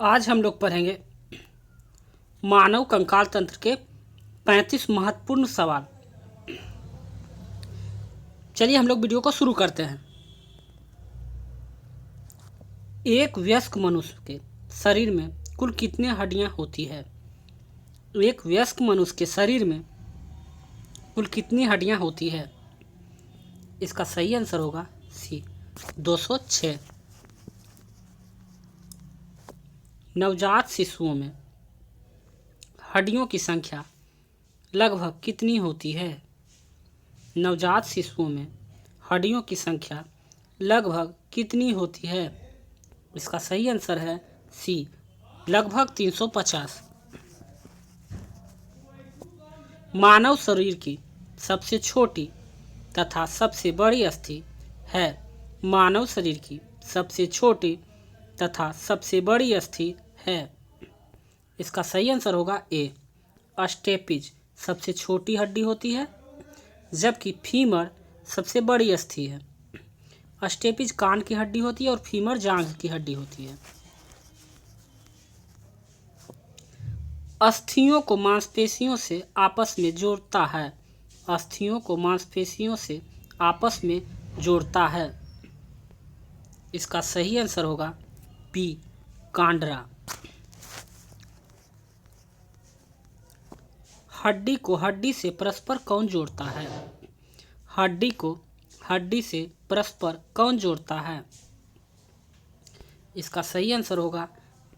आज हम लोग पढ़ेंगे मानव कंकाल तंत्र के 35 महत्वपूर्ण सवाल। चलिए हम लोग वीडियो को शुरू करते हैं। एक वयस्क मनुष्य के शरीर में कुल कितने हड्डियां होती है? एक वयस्क मनुष्य के शरीर में कुल कितनी हड्डियां होती है? इसका सही आंसर होगा सी 206। नवजात शिशुओं में हड्डियों की संख्या लगभग कितनी होती है? नवजात शिशुओं में हड्डियों की संख्या लगभग कितनी होती है? इसका सही आंसर है सी लगभग 350। मानव शरीर की सबसे छोटी तथा सबसे बड़ी अस्थि है। मानव शरीर की सबसे छोटी तथा सबसे बड़ी अस्थि है। इसका सही आंसर होगा ए स्टेपिज सबसे छोटी हड्डी होती है, जबकि फीमर सबसे बड़ी अस्थि है। स्टेपिज कान की हड्डी होती है और फीमर जांघ की हड्डी होती है। अस्थियों को मांसपेशियों से आपस में जोड़ता है। अस्थियों को मांसपेशियों से आपस में जोड़ता है। इसका सही आंसर होगा बी कांडरा। हड्डी को हड्डी से परस्पर कौन जोड़ता है? हड्डी को हड्डी से परस्पर कौन जोड़ता है? इसका सही आंसर होगा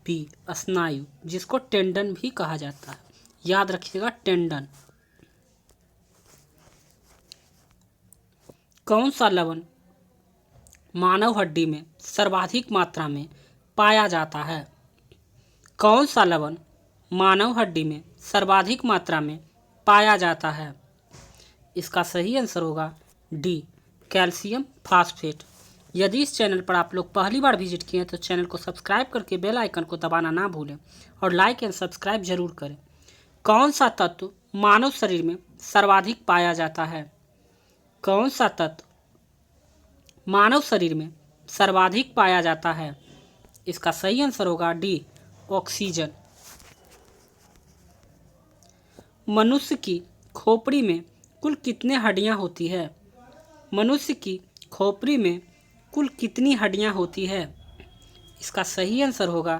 बी स्नायु, जिसको टेंडन भी कहा जाता है। याद रखिएगा टेंडन। कौन सा लवण मानव हड्डी में सर्वाधिक मात्रा में पाया जाता है? कौन सा लवण मानव हड्डी में सर्वाधिक मात्रा में पाया जाता है? इसका सही आंसर होगा डी कैल्शियम फास्फेट। यदि इस चैनल पर आप लोग पहली बार विजिट किए हैं तो चैनल को सब्सक्राइब करके बेल आइकन को दबाना ना भूलें और लाइक एंड सब्सक्राइब जरूर करें। कौन सा तत्व मानव शरीर में सर्वाधिक पाया जाता है? कौन सा तत्व मानव शरीर में सर्वाधिक पाया जाता है? इसका सही आंसर होगा डी ऑक्सीजन। मनुष्य की खोपड़ी में कुल कितने हड्डियां होती है? मनुष्य की खोपड़ी में कुल कितनी हड्डियां होती है? इसका सही आंसर होगा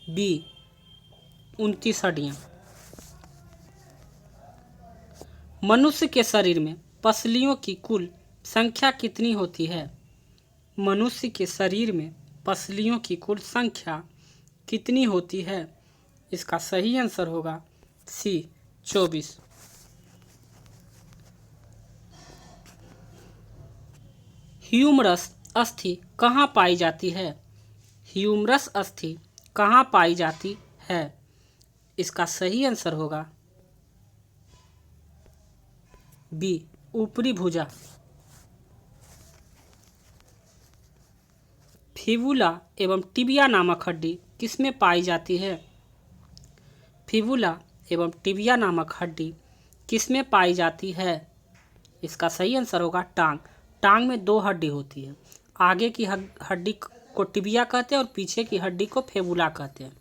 बी 29 हड्डियां। मनुष्य के शरीर में पसलियों की कुल संख्या कितनी होती है? मनुष्य के शरीर में पसलियों की कुल संख्या कितनी होती है? इसका सही आंसर होगा सी 24। ह्यूमरस अस्थि कहाँ पाई जाती है? ह्यूमरस अस्थि कहाँ पाई जाती है? इसका सही आंसर होगा बी ऊपरी भुजा। फिबुला एवं टिबिया नामक हड्डी किसमें पाई जाती है? फिबुला एवं टिबिया नामक हड्डी किसमें पाई जाती है? इसका सही आंसर होगा टांग। टांग में 2 हड्डी होती है। आगे की हड्डी को टिबिया कहते हैं और पीछे की हड्डी को फेबुला कहते हैं।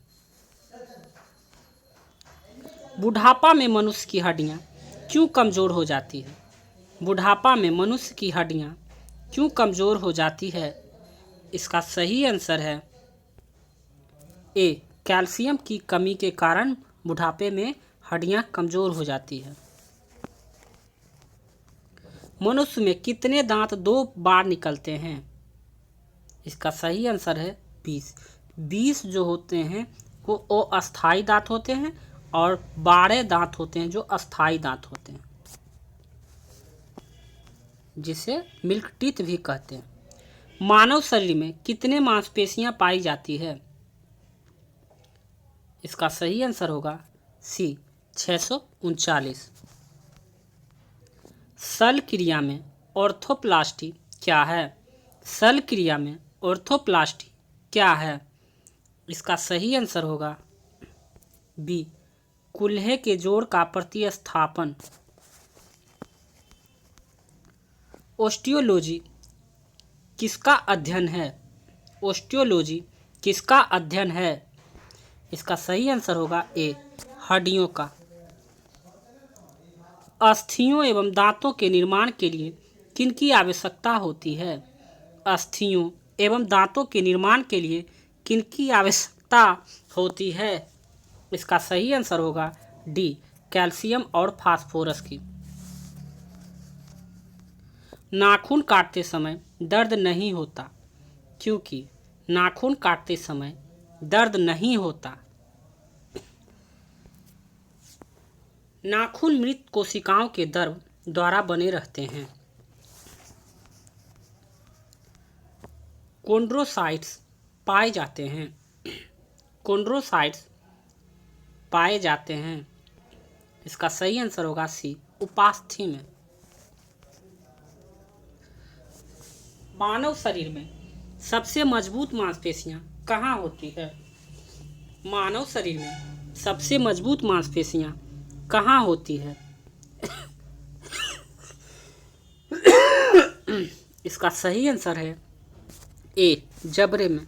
बुढ़ापा में मनुष्य की हड्डियां क्यों कमजोर हो जाती है? बुढ़ापा में मनुष्य की हड्डियां क्यों कमजोर हो जाती है? इसका सही आंसर है ए कैल्शियम की कमी के कारण बुढ़ापे में हड्डियां कमजोर हो जाती है। मनुष्य में कितने दांत 2 बार निकलते हैं? इसका सही आंसर है 20। 20 जो होते हैं वो अस्थायी दांत होते हैं और 12 दांत होते हैं जो अस्थायी दांत होते हैं, जिसे मिल्क टीथ भी कहते हैं। मानव शरीर में कितने मांसपेशियां पाई जाती है? इसका सही आंसर होगा सी 639। शल्य क्रिया में ऑर्थोप्लास्टी क्या है? शल्य क्रिया में ऑर्थोप्लास्टी क्या है? इसका सही आंसर होगा बी कूल्हे के जोड़ का प्रतिस्थापन। ओस्टियोलॉजी किसका अध्ययन है? ओस्टियोलॉजी किसका अध्ययन है? इसका सही आंसर होगा ए, हड्डियों का। अस्थियों एवं दांतों के निर्माण के लिए किनकी आवश्यकता होती है? अस्थियों एवं दांतों के निर्माण के लिए किनकी आवश्यकता होती है? इसका सही आंसर होगा डी, कैल्शियम और फास्फोरस की। नाखून काटते समय दर्द नहीं होता, क्योंकि नाखून काटते समय दर्द नहीं होता। नाखून मृत कोशिकाओं के द्रव द्वारा बने रहते हैं। कोन्ड्रोसाइट्स पाए जाते हैं। कोन्ड्रोसाइट्स पाए जाते हैं। इसका सही आंसर होगा सी, उपास्थि में। मानव शरीर में सबसे मजबूत मांसपेशियां कहाँ होती है? मानव शरीर में सबसे मजबूत मांसपेशियां कहाँ होती है? इसका सही आंसर है ए, जबड़े में।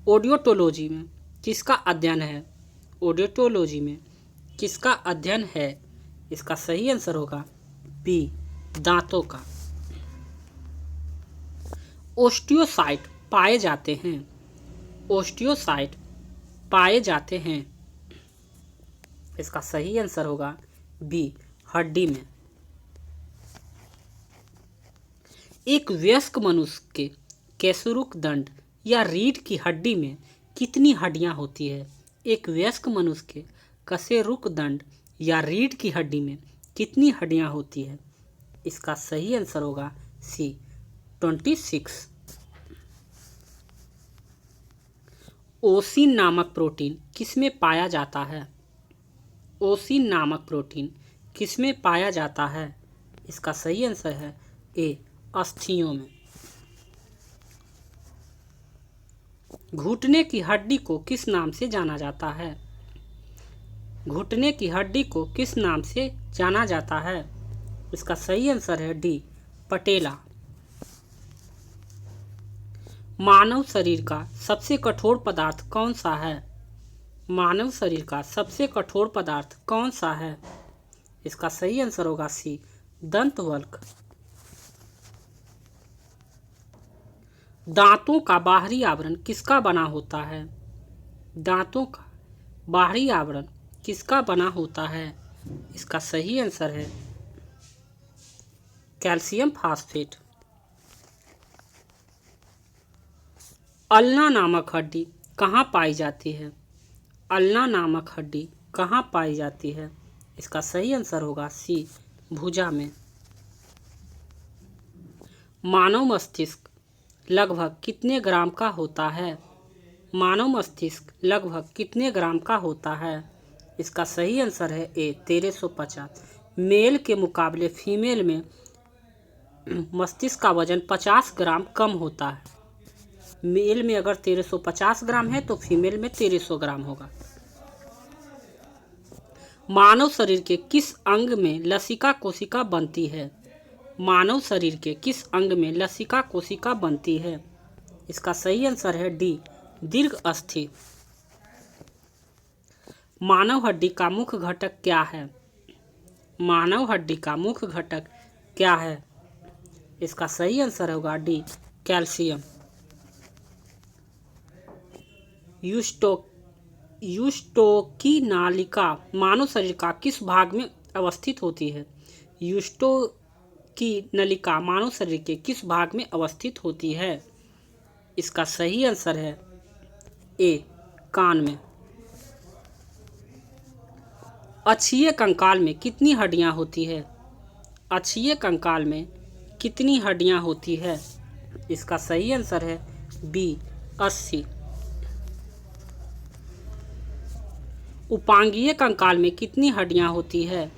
ऑडियोटोलॉजी में किसका अध्ययन है? ऑडियोटोलॉजी में किसका अध्ययन है? इसका सही आंसर होगा बी, दांतों का। ओस्टियोसाइट पाए जाते हैं। ओस्टियोसाइट पाए जाते हैं। इसका सही आंसर होगा बी, हड्डी में। एक वयस्क मनुष्य के कैसुरुकदंड या रीढ़ की हड्डी में कितनी हड्डियां होती है? एक वयस्क मनुष्य के कशेरुकदंड या रीढ़ की हड्डी में कितनी हड्डियां होती है? इसका सही आंसर होगा सी, 26। ओसिन नामक प्रोटीन किसमें पाया जाता है? ओसिन नामक प्रोटीन किसमें पाया जाता है? इसका सही आंसर है ए, अस्थियों में। घुटने की हड्डी को किस नाम से जाना जाता है? घुटने की हड्डी को किस नाम से जाना जाता है? इसका सही आंसर है डी, पटेला। मानव शरीर का सबसे कठोर पदार्थ कौन सा है? मानव शरीर का सबसे कठोर पदार्थ कौन सा है? इसका सही आंसर होगा सी, दंतवल्क। दांतों का बाहरी आवरण किसका बना होता है? दांतों का बाहरी आवरण किसका बना होता है? इसका सही आंसर है कैल्शियम फास्फेट। अल्ना नामक हड्डी कहाँ पाई जाती है? अल्ना नामक हड्डी कहाँ पाई जाती है? इसका सही आंसर होगा सी, भुजा में। मानव मस्तिष्क लगभग कितने ग्राम का होता है? मानव मस्तिष्क लगभग कितने ग्राम का होता है? इसका सही आंसर है ए, 1350। मेल के मुकाबले फीमेल में मस्तिष्क का वजन 50 ग्राम कम होता है। मेल में अगर 1350 ग्राम है तो फीमेल में 1300 ग्राम होगा। मानव शरीर के किस अंग में लसिका कोशिका बनती है? मानव शरीर के किस अंग में लसिका कोशिका बनती है? इसका सही आंसर है डी, दीर्घ अस्थि। मानव हड्डी का मुख्य घटक क्या है? मानव हड्डी का मुख्य घटक क्या है? इसका सही आंसर होगा डी, कैल्शियम। यूस्टोकी नालिका मानव शरीर का किस भाग में अवस्थित होती है? यूस्टोकी नलिका मानव शरीर के किस भाग में अवस्थित होती है? इसका सही आंसर है ए, कान में। अक्षीय कंकाल में कितनी हड्डियां होती है? अक्षीय कंकाल में कितनी हड्डियां होती है? इसका सही आंसर है बी, 80। उपांगीय कंकाल में कितनी हड्डियां होती है?